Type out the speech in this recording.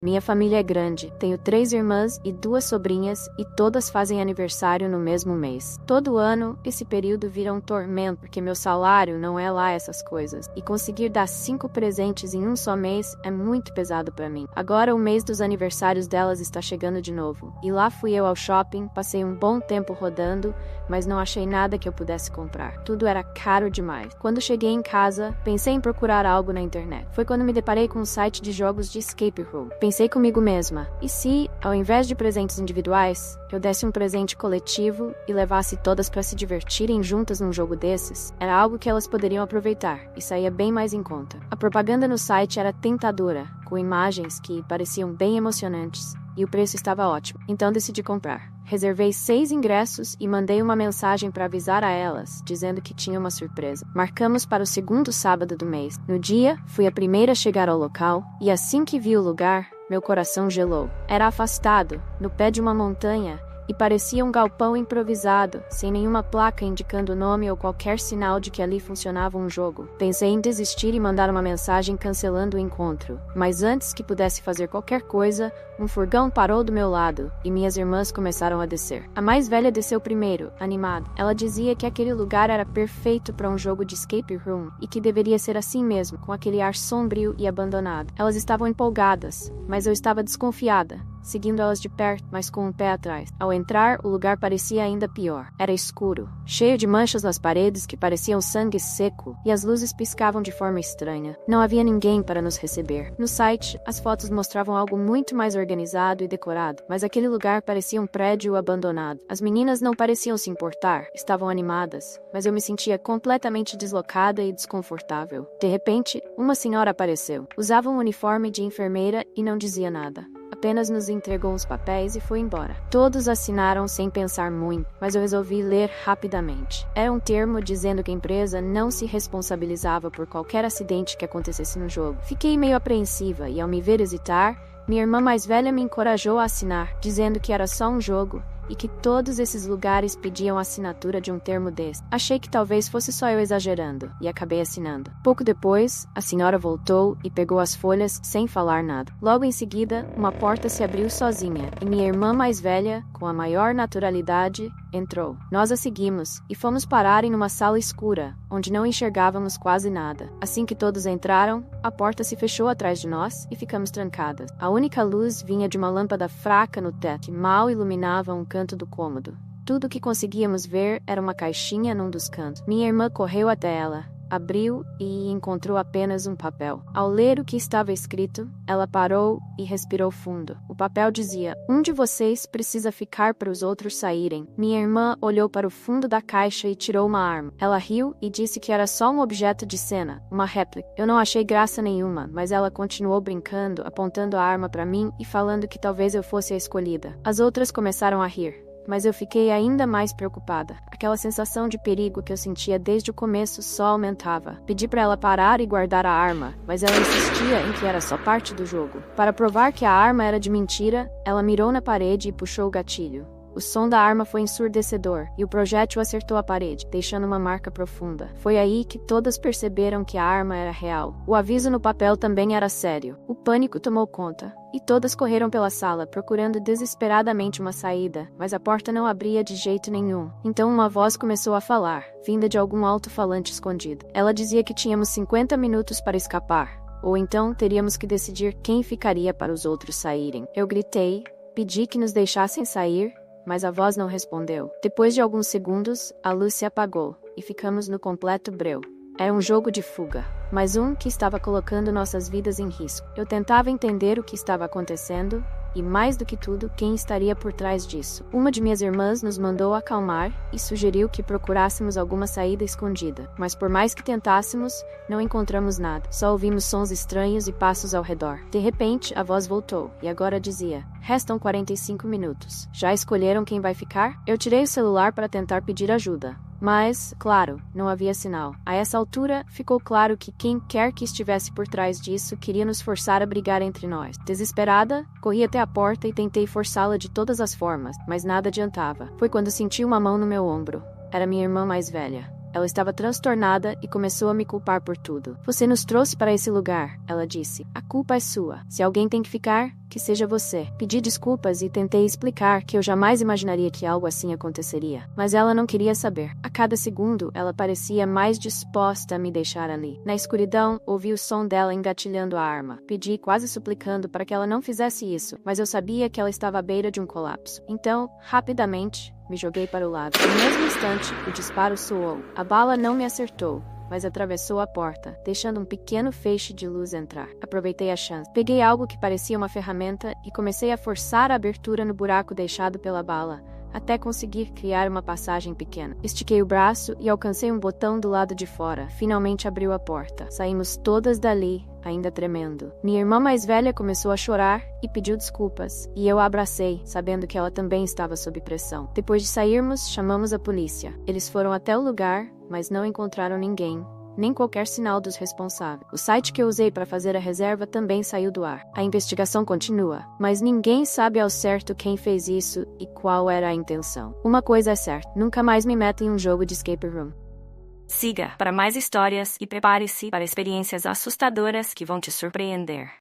Minha família é grande, tenho 3 irmãs e 2 sobrinhas e todas fazem aniversário no mesmo mês. Todo ano, esse período vira um tormento porque meu salário não é lá essas coisas. E conseguir dar 5 presentes em um só mês é muito pesado pra mim. Agora o mês dos aniversários delas está chegando de novo. E lá fui eu ao shopping, passei um bom tempo rodando, mas não achei nada que eu pudesse comprar. Tudo era caro demais. Quando cheguei em casa, pensei em procurar algo na internet. Foi quando me deparei com um site de jogos de escape room. Pensei comigo mesma, e se, ao invés de presentes individuais, eu desse um presente coletivo e levasse todas para se divertirem juntas num jogo desses? Era algo que elas poderiam aproveitar, e saía bem mais em conta. A propaganda no site era tentadora, com imagens que pareciam bem emocionantes, e o preço estava ótimo, então decidi comprar. Reservei 6 ingressos e mandei uma mensagem para avisar a elas, dizendo que tinha uma surpresa. Marcamos para o 2º sábado do mês. No dia, fui a primeira a chegar ao local, e assim que vi o lugar, meu coração gelou. Era afastado, no pé de uma montanha, e parecia um galpão improvisado, sem nenhuma placa indicando o nome ou qualquer sinal de que ali funcionava um jogo. Pensei em desistir e mandar uma mensagem cancelando o encontro, mas antes que pudesse fazer qualquer coisa, um furgão parou do meu lado, e minhas irmãs começaram a descer. A mais velha desceu primeiro, animada. Ela dizia que aquele lugar era perfeito para um jogo de escape room, e que deveria ser assim mesmo, com aquele ar sombrio e abandonado. Elas estavam empolgadas, mas eu estava desconfiada, seguindo elas de perto, mas com um pé atrás. Ao entrar, o lugar parecia ainda pior. Era escuro, cheio de manchas nas paredes que pareciam sangue seco, e as luzes piscavam de forma estranha. Não havia ninguém para nos receber. No site, as fotos mostravam algo muito mais organizado e decorado, mas aquele lugar parecia um prédio abandonado. As meninas não pareciam se importar, estavam animadas, mas eu me sentia completamente deslocada e desconfortável. De repente, uma senhora apareceu. Usava um uniforme de enfermeira e não dizia nada. Apenas nos entregou uns papéis e foi embora. Todos assinaram sem pensar muito, mas eu resolvi ler rapidamente. Era um termo dizendo que a empresa não se responsabilizava por qualquer acidente que acontecesse no jogo. Fiquei meio apreensiva e, ao me ver hesitar, minha irmã mais velha me encorajou a assinar, dizendo que era só um jogo e que todos esses lugares pediam a assinatura de um termo desse. Achei que talvez fosse só eu exagerando, e acabei assinando. Pouco depois, a senhora voltou e pegou as folhas sem falar nada. Logo em seguida, uma porta se abriu sozinha, e minha irmã mais velha, com a maior naturalidade, entrou. Nós a seguimos, e fomos parar em uma sala escura, onde não enxergávamos quase nada. Assim que todos entraram, a porta se fechou atrás de nós e ficamos trancadas. A única luz vinha de uma lâmpada fraca no teto, que mal iluminava um canto do cômodo. Tudo o que conseguíamos ver era uma caixinha num dos cantos. Minha irmã correu até ela, abriu e encontrou apenas um papel. Ao ler o que estava escrito, ela parou e respirou fundo. O papel dizia: "Um de vocês precisa ficar para os outros saírem." Minha irmã olhou para o fundo da caixa e tirou uma arma. Ela riu e disse que era só um objeto de cena, uma réplica. Eu não achei graça nenhuma, mas ela continuou brincando, apontando a arma para mim e falando que talvez eu fosse a escolhida. As outras começaram a rir, mas eu fiquei ainda mais preocupada. Aquela sensação de perigo que eu sentia desde o começo só aumentava. Pedi para ela parar e guardar a arma, mas ela insistia em que era só parte do jogo. Para provar que a arma era de mentira, ela mirou na parede e puxou o gatilho. O som da arma foi ensurdecedor, e o projétil acertou a parede, deixando uma marca profunda. Foi aí que todas perceberam que a arma era real. O aviso no papel também era sério. O pânico tomou conta, e todas correram pela sala, procurando desesperadamente uma saída, mas a porta não abria de jeito nenhum. Então uma voz começou a falar, vinda de algum alto-falante escondido. Ela dizia que tínhamos 50 minutos para escapar, ou então teríamos que decidir quem ficaria para os outros saírem. Eu gritei, pedi que nos deixassem sair, mas a voz não respondeu. Depois de alguns segundos, a luz se apagou, e ficamos no completo breu. Era um jogo de fuga, mas um que estava colocando nossas vidas em risco. Eu tentava entender o que estava acontecendo, e mais do que tudo, quem estaria por trás disso. Uma de minhas irmãs nos mandou acalmar e sugeriu que procurássemos alguma saída escondida. Mas por mais que tentássemos, não encontramos nada. Só ouvimos sons estranhos e passos ao redor. De repente, a voz voltou, e agora dizia: "Restam 45 minutos. Já escolheram quem vai ficar?" Eu tirei o celular para tentar pedir ajuda. Mas, claro, não havia sinal. A essa altura, ficou claro que quem quer que estivesse por trás disso queria nos forçar a brigar entre nós. Desesperada, corri até a porta e tentei forçá-la de todas as formas, mas nada adiantava. Foi quando senti uma mão no meu ombro. Era minha irmã mais velha. Ela estava transtornada e começou a me culpar por tudo. Você nos trouxe para esse lugar, ela disse. A culpa é sua. Se alguém tem que ficar, que seja você. Pedi desculpas e tentei explicar que eu jamais imaginaria que algo assim aconteceria. Mas ela não queria saber. A cada segundo, ela parecia mais disposta a me deixar ali. Na escuridão, ouvi o som dela engatilhando a arma. Pedi, quase suplicando, para que ela não fizesse isso, mas eu sabia que ela estava à beira de um colapso. Então, rapidamente, me joguei para o lado. No mesmo instante, o disparo soou. A bala não me acertou, mas atravessou a porta, deixando um pequeno feixe de luz entrar. Aproveitei a chance. Peguei algo que parecia uma ferramenta e comecei a forçar a abertura no buraco deixado pela bala, até conseguir criar uma passagem pequena. Estiquei o braço e alcancei um botão do lado de fora. Finalmente abriu a porta. Saímos todas dali, ainda tremendo. Minha irmã mais velha começou a chorar e pediu desculpas, e eu a abracei, sabendo que ela também estava sob pressão. Depois de sairmos, chamamos a polícia. Eles foram até o lugar, mas não encontraram ninguém, nem qualquer sinal dos responsáveis. O site que eu usei para fazer a reserva também saiu do ar. A investigação continua, mas ninguém sabe ao certo quem fez isso e qual era a intenção. Uma coisa é certa, nunca mais me meto em um jogo de escape room. Siga para mais histórias e prepare-se para experiências assustadoras que vão te surpreender.